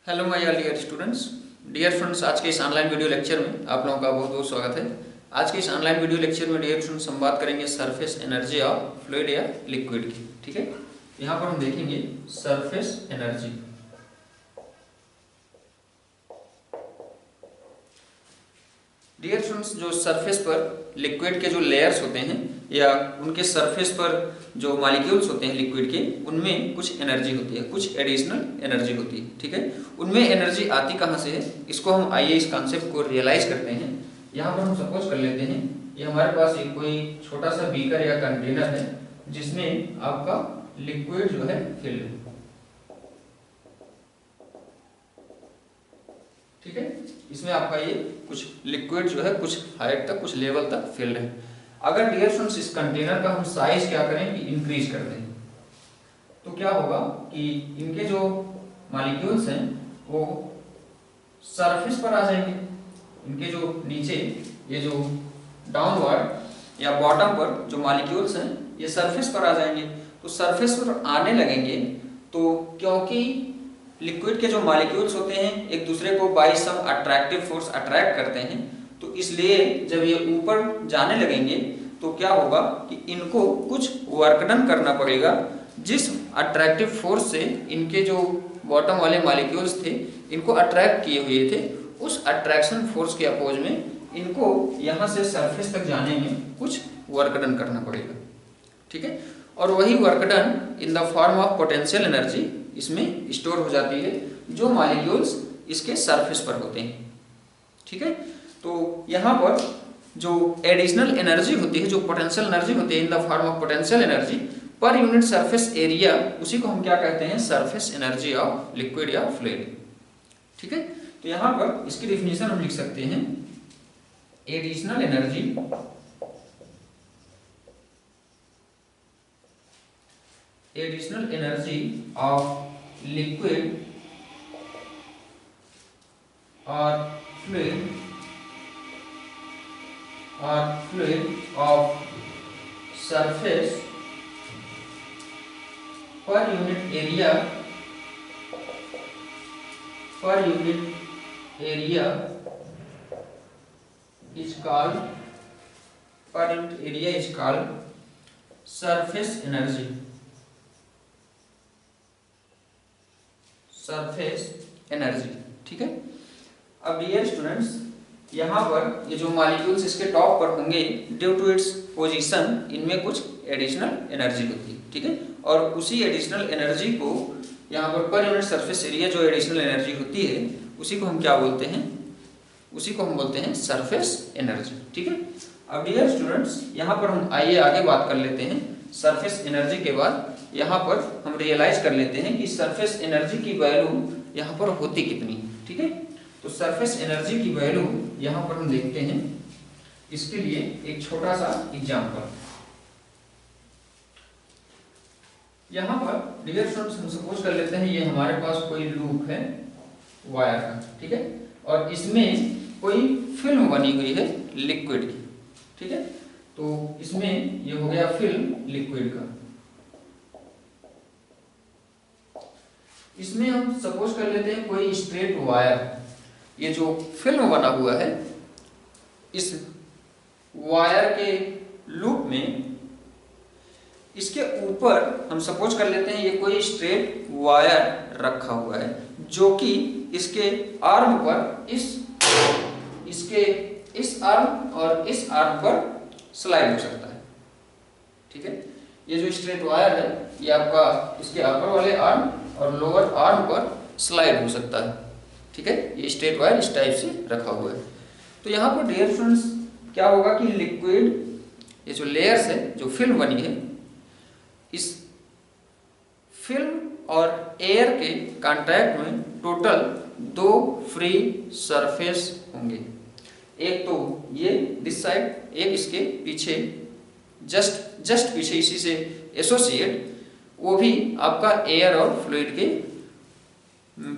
Hello my dear students, dear friends. आज के इस ऑनलाइन वीडियो लेक्चर में आप लोगों का बहुत बहुत स्वागत है। आज के इस ऑनलाइन वीडियो लेक्चर में डियर फ्रेंड्स हम बात करेंगे सरफेस एनर्जी ऑफ फ्लूइड या लिक्विड की। ठीक है, यहाँ पर हम देखेंगे सरफेस एनर्जी। डियर फ्रेंड्स, जो सरफेस पर लिक्विड के जो लेयर्स होते हैं या उनके सरफेस पर जो मॉलिक्यूल्स होते हैं लिक्विड के, उनमें कुछ एनर्जी होती है, कुछ एडिशनल एनर्जी होती है। ठीक है, उनमें एनर्जी आती कहाँ से है, इसको हम आइए इस कॉन्सेप्ट को रियलाइज करते हैं। यहाँ पर हम सपोज कर लेते हैं ये हमारे पास एक कोई छोटा सा बीकर या कंटेनर है जिसमें आपका लिक्विड जो है फिल्ड है। ठीक है, इसमें आपका ये कुछ लिक्विड जो है कुछ हाइट तक, कुछ लेवल तक फिल्ड है। अगर डियर फ्रेंड्स इस कंटेनर का हम साइज क्या करें कि इंक्रीज कर दें, तो क्या होगा कि इनके जो मॉलिक्यूल्स हैं वो सरफेस पर आ जाएंगे। इनके जो नीचे ये जो डाउनवर्ड या बॉटम पर जो मॉलिक्यूल्स हैं ये सरफेस पर आ जाएंगे। तो सरफेस पर आने लगेंगे तो क्योंकि लिक्विड के जो मॉलिक्यूल्स होते हैं एक दूसरे को बाय सम अट्रैक्टिव फोर्स अट्रैक्ट करते हैं, तो इसलिए जब ये ऊपर जाने लगेंगे तो क्या होगा कि इनको कुछ वर्क डन करना पड़ेगा। जिस अट्रैक्टिव फोर्स से इनके जो बॉटम वाले मॉलिक्यूल्स थे इनको अट्रैक्ट किए हुए थे, उस अट्रैक्शन फोर्स के अपोज में इनको यहाँ से सरफेस तक जाने में कुछ वर्क डन करना पड़ेगा। ठीक है, और वही work done in the form of potential energy इसमें स्टोर हो जाती है जो मॉलिक्यूल्स इसके सरफेस पर होते हैं। ठीक है, तो यहाँ पर जो एडिशनल एनर्जी होती है, जो पोटेंशियल एनर्जी होती है in the form of potential energy per unit surface area, उसी को हम क्या कहते हैं, सरफेस एनर्जी ऑफ लिक्विड या फ्लूइड। ठीक है, तो यहाँ पर इसकी डेफिनेशन हम लिख सकते हैं एडिशनल एनर्जी ऑफ लिक्विड और fluid of surface per unit area is called surface energy। ठीक है, अब डियर स्टूडेंट्स यहाँ पर ये जो मॉलिक्यूल्स इसके टॉप पर होंगे ड्यू टू इट्स पोजीशन इनमें कुछ एडिशनल एनर्जी होती है। ठीक है, और उसी एडिशनल एनर्जी को यहाँ पर यूनिट सरफेस एरिया जो एडिशनल एनर्जी होती है उसी को हम क्या बोलते हैं, उसी को हम बोलते हैं सरफेस एनर्जी। ठीक है, अब डियर स्टूडेंट्स यहाँ पर हम आइए आगे बात कर लेते हैं। सरफेस एनर्जी के बाद यहाँ पर हम रियलाइज कर लेते हैं कि सरफेस एनर्जी की वैल्यू यहाँ पर होती कितनी है। ठीक है, तो सरफेस एनर्जी की वैल्यू यहाँ पर हम देखते हैं। इसके लिए एक छोटा सा एग्जांपल यहाँ पर डियर स्टूडेंट्स हम सपोज कर लेते हैं ये हमारे पास कोई लूप है वायर का। ठीक है, और इसमें कोई फिल्म बनी हुई है लिक्विड की। ठीक है, तो इसमें ये हो गया फिल्म लिक्विड का। इसमें हम सपोज कर लेते हैं कोई स्ट्रेट वायर, ये जो फिल्म बना हुआ है इस वायर के लूप में, इसके ऊपर हम सपोज कर लेते हैं ये कोई स्ट्रेट वायर रखा हुआ है जो कि इसके आर्म पर इसके इस आर्म और इस आर्म पर स्लाइड हो सकता है। ठीक है, ये जो स्ट्रेट वायर है ये आपका इसके अपर वाले आर्म और लोअर आर्म पर स्लाइड हो सकता है। ठीक है, ये स्ट्रेट वायर इस टाइप से रखा हुआ है। तो यहाँ पर डियर फ्रेंड्स क्या होगा कि लिक्विड ये जो लेयर्स है, जो फिल्म बनी है, इस फिल्म और एयर के कांटेक्ट में टोटल 2 फ्री सरफेस होंगे। एक तो ये दिस साइड, एक इसके पीछे जस्ट पीछे इसी से एसोसिएट, वो भी आपका एयर और फ्लूइड के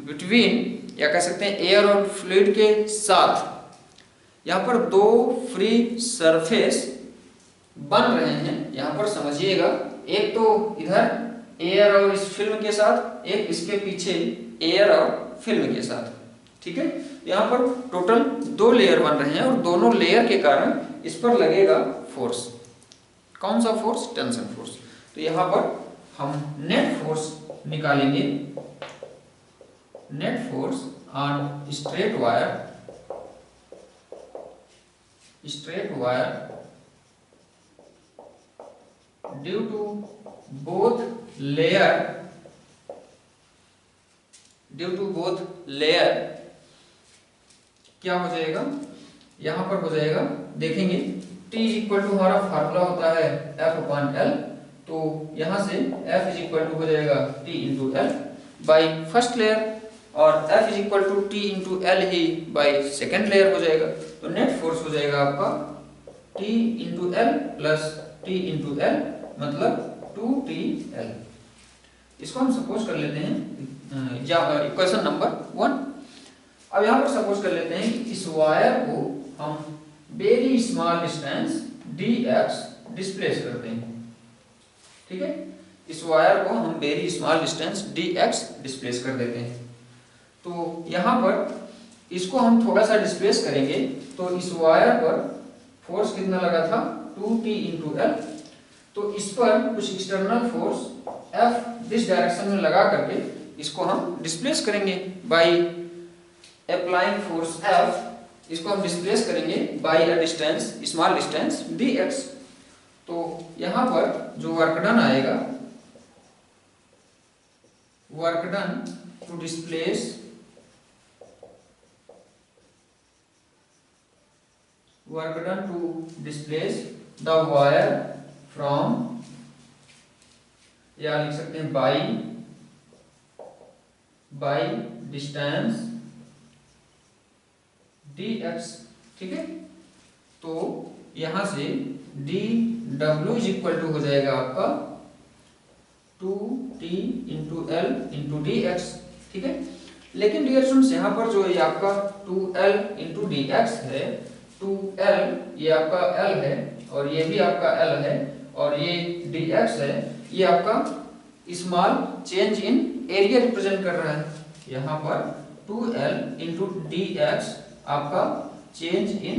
बिटवीन, या कह सकते हैं एयर और फ्लूइड के साथ यहाँ पर 2 फ्री सरफेस बन रहे हैं। यहाँ पर समझिएगा, एक तो इधर एयर और इस फिल्म के साथ एक इसके पीछे एयर और फिल्म के साथ। ठीक है, यहाँ पर टोटल 2 लेयर बन रहे हैं और दोनों लेयर के कारण इस पर लगेगा फोर्स। कौन सा फोर्स? Tension force. तो यहाँ पर हम नेट फोर्स निकालेंगे। Net force on straight wire due to both layer क्या हो जाएगा? यहां पर हो जाएगा, देखेंगे T इक्वल टू हमारा फार्मूला होता है F/L, तो यहां से F इज इक्वल टू हो जाएगा T into L by first layer और F is equal to T into L ही बाई सेकेंड लेयर हो जाएगा। तो नेट फोर्स हो जाएगा आपका T into L plus T into L, मतलब 2TL। इसको हम सपोज कर लेते हैं इक्वेशन नंबर 1। अब यहाँ पर सपोज कर लेते हैं कि इस वायर को हम very small distance dx displace करते हैं। ठीक है, इस वायर को हम very small distance dx displace कर देते हैं। तो यहाँ पर इसको हम थोड़ा सा डिस्प्लेस करेंगे तो इस वायर पर फोर्स कितना लगा था? 2T into L. तो इस पर कुछ external force F this direction में लगा करके इसको हम डिस्प्लेस करेंगे बाई अप्लाइंग फोर्स F। इसको हम डिस्प्लेस करेंगे by a distance, small distance dx। तो यहां पर जो वर्क डन आएगा, work done to displace the wire from, या लिख सकते हैं बाई डिस्टेंस dx। ठीक है, तो यहां से dw इज इक्वल टू हो जाएगा आपका 2T into L into dx। ठीक है, लेकिन डियर स्टूडेंट्स यहाँ पर जो ये आपका 2L इंटू dx है, 2L ये आपका L है और ये भी आपका L है और ये dx है, ये आपका small change in area represent कर रहा है। यहाँ पर 2L इंटू dx आपका चेंज इन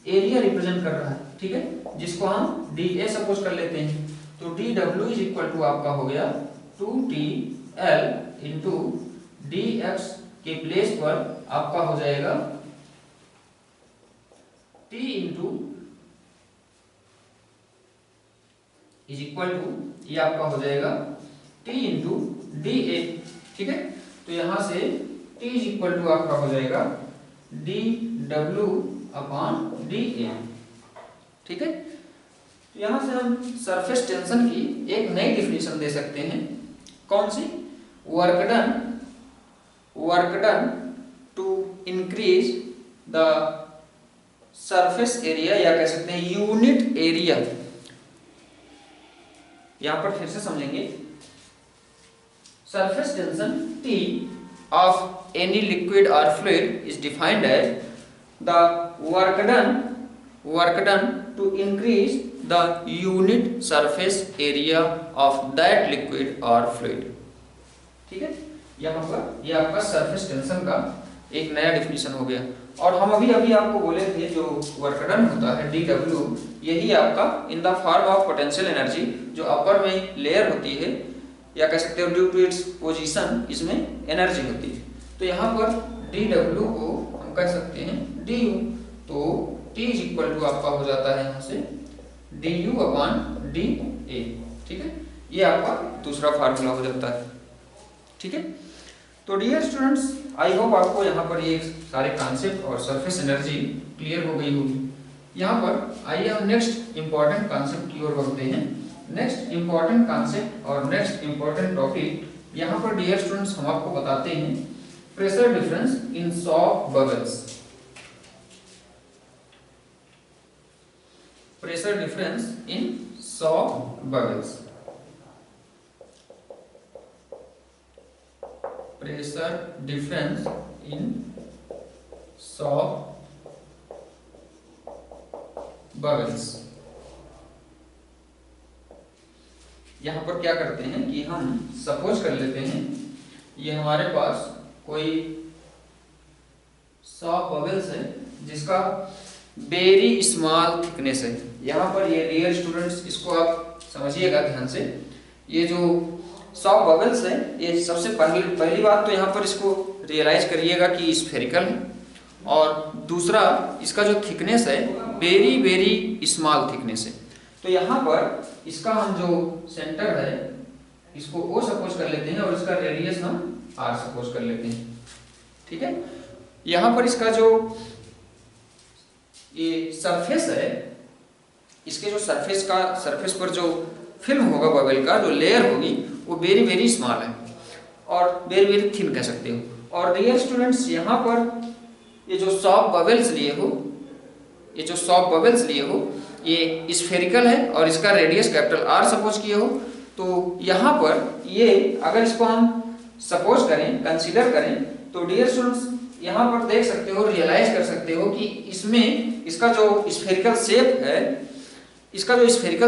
एरिया रिप्रेजेंट कर रहा है। ठीक है, जिसको हम dA सपोज कर लेते हैं। तो dW इज इक्वल टू आपका हो गया 2TL इंटू dx के प्लेस पर आपका हो जाएगा T into is equal to, ये आपका हो जाएगा T इंटू dA। ठीक है, तो यहां से T इज इक्वल टू आपका हो जाएगा dW अपॉन dA। ठीक है, तो यहां से हम सरफेस टेंशन की एक नई डिफिनेशन दे सकते हैं। कौन सी? Work done to increase the surface area, या कह सकते हैं यूनिट एरिया। यहां पर फिर से समझेंगे, surface tension T of any liquid or fluid is defined as the work done to increase the unit surface area of that liquid or fluid। ठीक है, यहाँ पर ये आपका सरफेस टेंशन का एक नया डिफिनेशन हो गया। और हम अभी आपको बोले थे जो वर्क डन होता है dW, यही आपका in the form of potential energy जो अपर में लेयर होती है, या कह सकते हो ड्यू टू इट्स पोजीशन इसमें एनर्जी होती है। तो यहाँ पर dW को हम कह सकते हैं du। तो T इज इक्वल टू आपका हो जाता है यहाँ से du अपॉन dA। ठीक है, ये आपका दूसरा फार्मूला हो जाता है। ठीक है, तो डियर स्टूडेंट्स, आई होप आपको यहाँ पर ये सारे कॉन्सेप्ट और सरफेस एनर्जी क्लियर हो गई होगी। यहाँ पर आइए हम नेक्स्ट इंपॉर्टेंट कॉन्सेप्ट की ओर बढ़ते हैं। नेक्स्ट इंपॉर्टेंट कॉन्सेप्ट और नेक्स्ट इंपॉर्टेंट टॉपिक, यहाँ पर डियर स्टूडेंट्स हम आपको बताते हैं pressure difference in soap bubbles. Pressure difference in soap bubbles. Pressure difference in soap bubbles. यहां पर क्या करते हैं कि हम सपोज कर लेते हैं ये हमारे पास कोई सॉफ्ट बबल्स है जिसका वेरी स्मॉल थिकनेस है। यहाँ पर ये डियर स्टूडेंट्स, इसको आप समझिएगा ध्यान से। ये जो सॉफ्ट बबल्स है, ये सबसे पहली बात तो यहाँ पर इसको रियलाइज करिएगा कि स्फेरिकल है, और दूसरा इसका जो थिकनेस है वेरी वेरी स्मॉल थिकनेस है। तो यहाँ पर इसका हम जो सेंटर है इसको O सपोज कर लेते हैं और इसका रेडियस हम R सपोज कर लेते हैं। ठीक है, यहाँ पर इसका जो ये सरफेस है, इसके जो सरफेस पर जो फिल्म होगा बबल का, जो लेयर होगी वो वेरी वेरी स्मॉल है और वेरी वेरी थिन कह सकते हो। और डियर स्टूडेंट्स, यहाँ पर ये जो सॉफ्ट बबल्स लिए हो ये स्फेरिकल है और इसका रेडियस कैपिटल R सपोज किए हो। तो यहाँ पर ये अगर इसको हम सपोज करें, कंसीडर करें, तो डियर स्टूडेंट्स यहाँ पर देख सकते हो, रियलाइज कर सकते हो कि इसमें इसका जो स्फेरिकल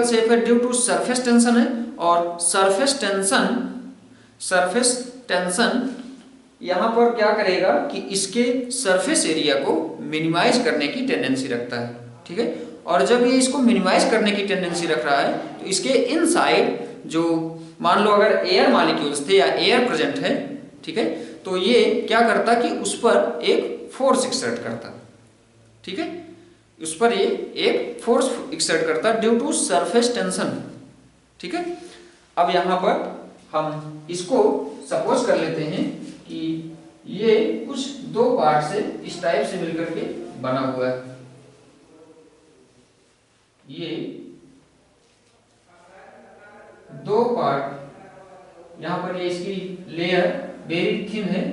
शेप है ड्यू टू सरफेस टेंशन है, और सरफेस टेंशन यहाँ पर क्या करेगा कि इसके सरफेस एरिया को मिनिमाइज करने की टेंडेंसी रखता है। ठीक है, और जब ये इसको मिनिमाइज करने की टेंडेंसी रख रहा है तो इसके इनसाइड जो मान लो अगर एयर मॉलिक्यूल्स थे या एयर प्रेजेंट है, ठीक है, तो ये क्या करता कि उस पर एक फोर्स एक्सर्ट करता। ठीक है, उस पर ये एक फोर्स एक्सर्ट करता ड्यू टू सरफेस टेंशन। ठीक है, अब यहाँ पर हम इसको सपोज कर लेते हैं कि ये कुछ दो पार्ट से इस टाइप से मिलकर के बना हुआ है। ये दो पार्ट, यहाँ पर ये इसकी लेयर वेरी थिन है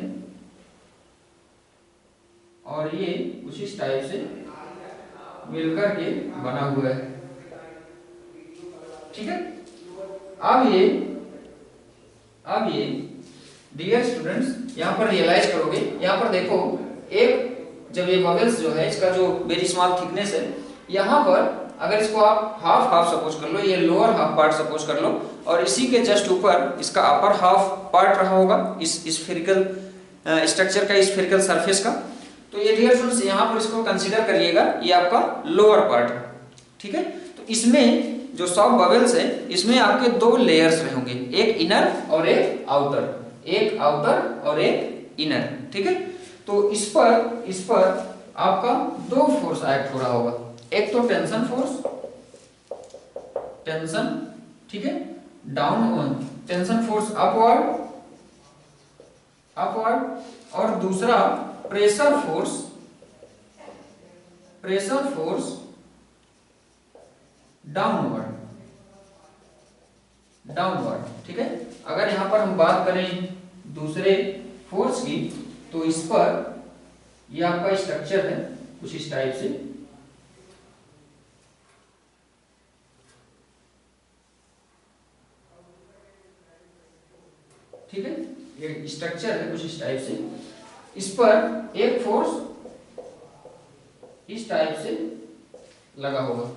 और ये कुछ इस टाइप से मिलकर के बना हुआ है। ठीक है, अब ये डियर स्टूडेंट्स यहाँ पर रियलाइज करोगे, यहाँ पर देखो, एक जब ये बबल्स जो है इसका जो वेरी स्मॉल थिकनेस है, यहाँ पर अगर इसको आप हाफ सपोज कर लो, ये लोअर हाफ पार्ट सपोज कर लो, और इसी के जस्ट ऊपर इसका अपर हाफ पार्ट रहा होगा इस स्फेरिकल स्ट्रक्चर का, स्फेरिकल सरफेस का। तो ये डियर स्टूडेंट्स यहाँ पर इसको कंसीडर करिएगा, ये आपका लोअर पार्ट है। ठीक है, तो इसमें जो सॉफ्ट बबल्स है इसमें आपके दो लेयर्स रहेंगे, एक इनर और एक आउटर और एक इनर। ठीक है, तो इस पर आपका दो फोर्स एक्ट हो रहा होगा, एक तो टेंशन फोर्स, ठीक है, डाउन टेंशन फोर्स अपवर्ड, और दूसरा प्रेशर फोर्स डाउनवर्ड। ठीक है, अगर यहां पर हम बात करें दूसरे फोर्स की, तो इस पर यह आपका स्ट्रक्चर है कुछ इस टाइप से। ठीक है, ये स्ट्रक्चर है कुछ इस टाइप से, इस पर एक फोर्स इस टाइप से लगा होगा।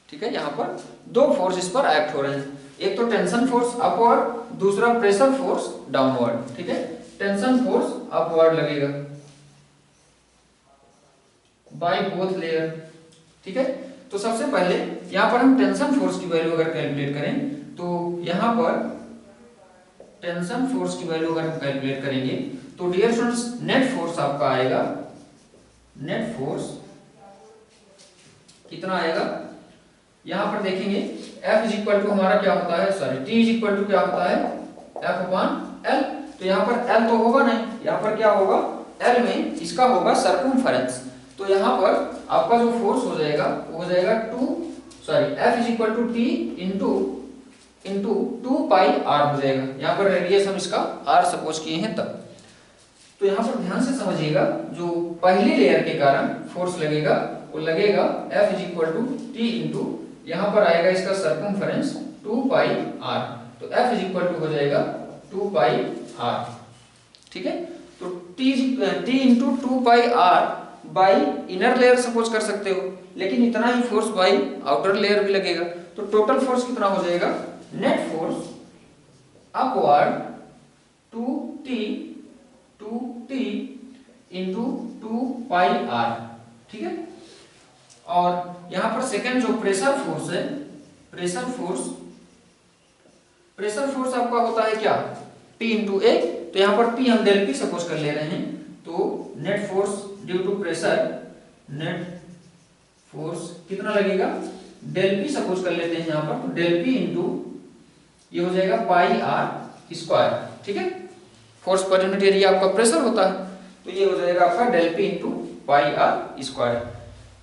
ठीक है, यहाँ पर दो फोर्स इस पर एक्ट हो रहे हैं, एक तो टेंशन फोर्स अपवर्ड, दूसरा प्रेशर फोर्स डाउनवर्ड। ठीक है, टेंशन फोर्स अपवर्ड लगेगा बाय बोथ लेयर। ठीक है, तो सबसे पहले यहाँ पर हम टेंशन फोर्स की वैल्यू अगर कैलकुलेट करें, तो यहाँ पर टेंशन फोर्स की वैल्यू अगर हम कैलकुलेट करेंगे तो डियर स्टूडेंट्स नेट फोर्स आपका आएगा, नेट फोर्स कितना आएगा, यहां पर देखेंगे F इज इक्वल टू हमारा क्या होता है, sorry T is equal to क्या होता है, F अपॉन L। तो यहाँ पर L तो होगा नहीं, यहाँ पर क्या होगा, L में इसका होगा सर्कमफेरेंस। तो यहाँ पर आपका जो फोर्स हो जाएगा वो हो जाएगा F is equal to T into 2 pi R हो जाएगा। यहाँ पर रेडियस हम इसका R सपोज किए हैं तब। तो यहाँ पर ध्यान से समझिएगा, जो पहली लेयर के कारण फोर्स लगेगा वो लगेगा F is equal to T into, यहाँ पर आएगा इसका सर्कमफेरेंस 2 पाई R, तो F इज इक्वल टू हो जाएगा 2 पाई R। ठीक है, तो T into 2 pi R by inner layer suppose कर सकते हो, लेकिन इतना ही फोर्स बाई आउटर लेयर भी लगेगा। तो टोटल फोर्स कितना हो जाएगा, net force upward 2t into 2πr, ठीक है। और यहां पर सेकंड जो प्रेशर फोर्स है, प्रेशर फोर्स आपका होता है क्या, P इंटू ए। तो यहां पर P हम डेल P सपोज कर ले रहे हैं, तो net force due to pressure, net force कितना लगेगा, डेल P सपोज कर लेते हैं यहां पर, तो डेल P इंटू ये हो जाएगा पाई आर स्क्वायर, ठीक है। फोर्स पर यूनिट एरिया आपका प्रेशर होता है, तो ये हो जाएगा आपका del P into pi R square.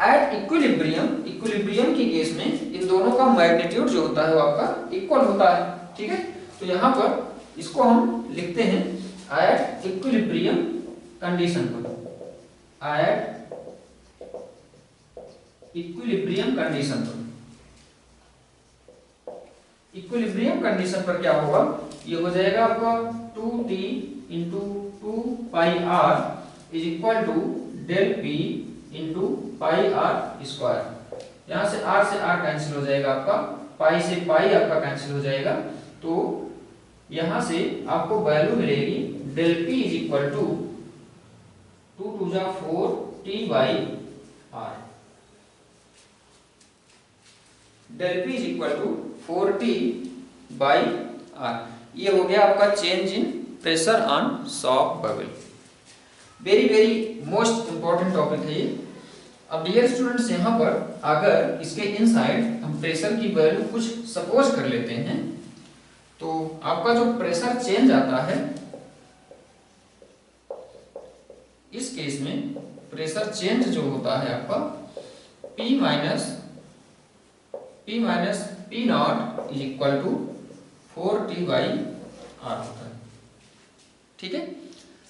At equilibrium की केस में इन दोनों का मैग्नीट्यूड जो होता है वो आपका इक्वल होता है, ठीक है। तो यहाँ पर इसको हम लिखते हैं एट इक्विलिब्रियम कंडीशन पर, एट इक्विलिब्रियम कंडीशन पर क्या होगा, ये हो जाएगा आपका 2t into 2πr is equal to del P into pi R square. यहां से r कैंसिल हो जाएगा आपका, पाई से पाई आपका कैंसिल हो जाएगा, तो यहां से आपको वैल्यू मिलेगी del P is equal to 2 2 जा 4t by R, del P is equal to 4t by R. ये हो गया आपका change in pressure on soap bubble. Very very most important topic है ये। अब डियर स्टूडेंट्स, यहाँ पर अगर इसके इनसाइड हम प्रेशर की वैल्यू कुछ सपोज कर लेते हैं, तो आपका जो प्रेशर चेंज आता है, इस केस में प्रेशर चेंज जो होता है आपका P minus P not is equal to 4t by R होता है, ठीक है।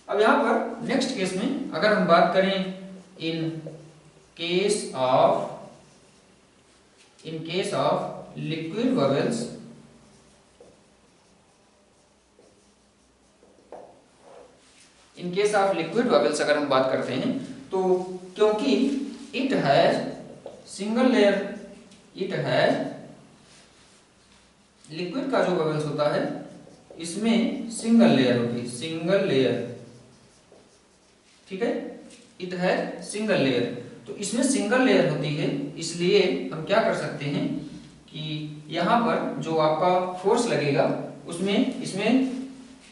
अब यहाँ पर नेक्स्ट केस में अगर हम बात करें इन केस ऑफ लिक्विड बबल्स, अगर हम बात करते हैं, तो क्योंकि it has single layer, liquid का जो बबल्स होता है इसमें सिंगल लेयर होती है, ठीक है। इट है सिंगल लेयर, तो इसमें सिंगल लेयर होती है, इसलिए हम क्या कर सकते हैं कि यहाँ पर जो आपका फोर्स लगेगा उसमें इसमें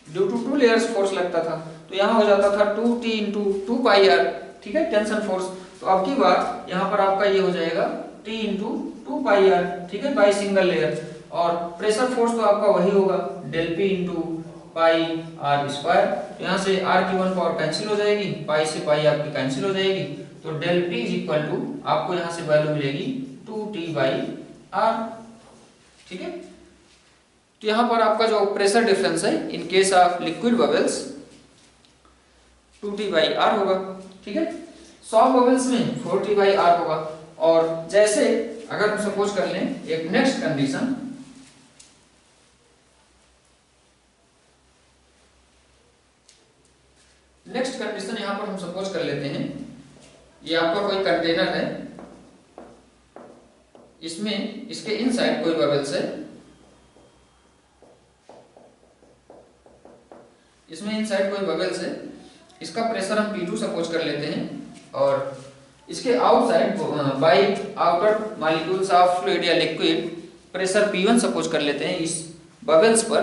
ड्यू टू 2 लेयर्स फोर्स लगता था, तो यहाँ हो जाता था 2t इंटू 2πr, ठीक है, टेंशन फोर्स। तो अब की बार यहाँ पर आपका ये हो जाएगा t इंटू 2πr, ठीक है, बाई सिंगल लेयर। और प्रेशर फोर्स तो आपका वही होगा del P into pi R square. यहाँ से r की 1 पावर कैंसिल हो जाएगी, पाई से पाई आपकी कैंसिल हो जाएगी, तो del P is equal to आपको यहाँ से वैल्यू मिलेगी 2t बाई आर, ठीक है। तो यहाँ पर आपका जो प्रेशर डिफरेंस है in case of liquid bubbles 2t by R होगा, ठीक है। सॉफ्ट बबल्स में 4t बाई आर होगा। और जैसे अगर हम सपोज कर लें एक नेक्स्ट कंडीशन, यहाँ पर हम सपोज कर लेते हैं ये आपका कोई कंटेनर है, इसमें इसके इनसाइड कोई बबल्स है, इसका प्रेशर हम P2 सपोज कर लेते हैं, और इसके outside by outer molecules of fluid या लिक्विड प्रेशर P1 सपोज कर लेते हैं इस बबल्स पर।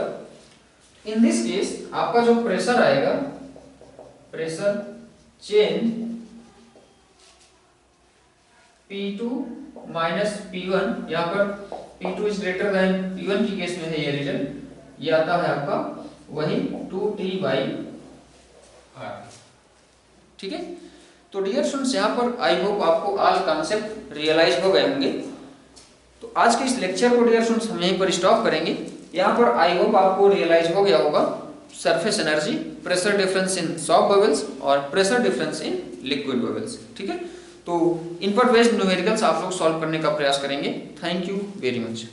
इन दिस केस आपका जो प्रेशर आएगा, pressure change P2 minus P1, यहाँ पर P2 is greater than P1 की केस में है ये रिजल्ट, ये आता है आपका वही 2t बाई आर, ठीक है। तो डियर स्टूडेंट्स, यहाँ पर आई होप आपको आज कॉन्सेप्ट रियलाइज हो गए होंगे। तो आज के इस लेक्चर को डियर स्टूडेंट्स हम यहीं पर स्टॉप करेंगे। यहाँ पर आई होप आपको रियलाइज हो गया होगा surface energy, pressure difference in soap bubbles और pressure difference in liquid bubbles, ठीक है। तो इन पर बेस्ड न्यूमेरिकल्स आप लोग सॉल्व करने का प्रयास करेंगे। Thank you very much.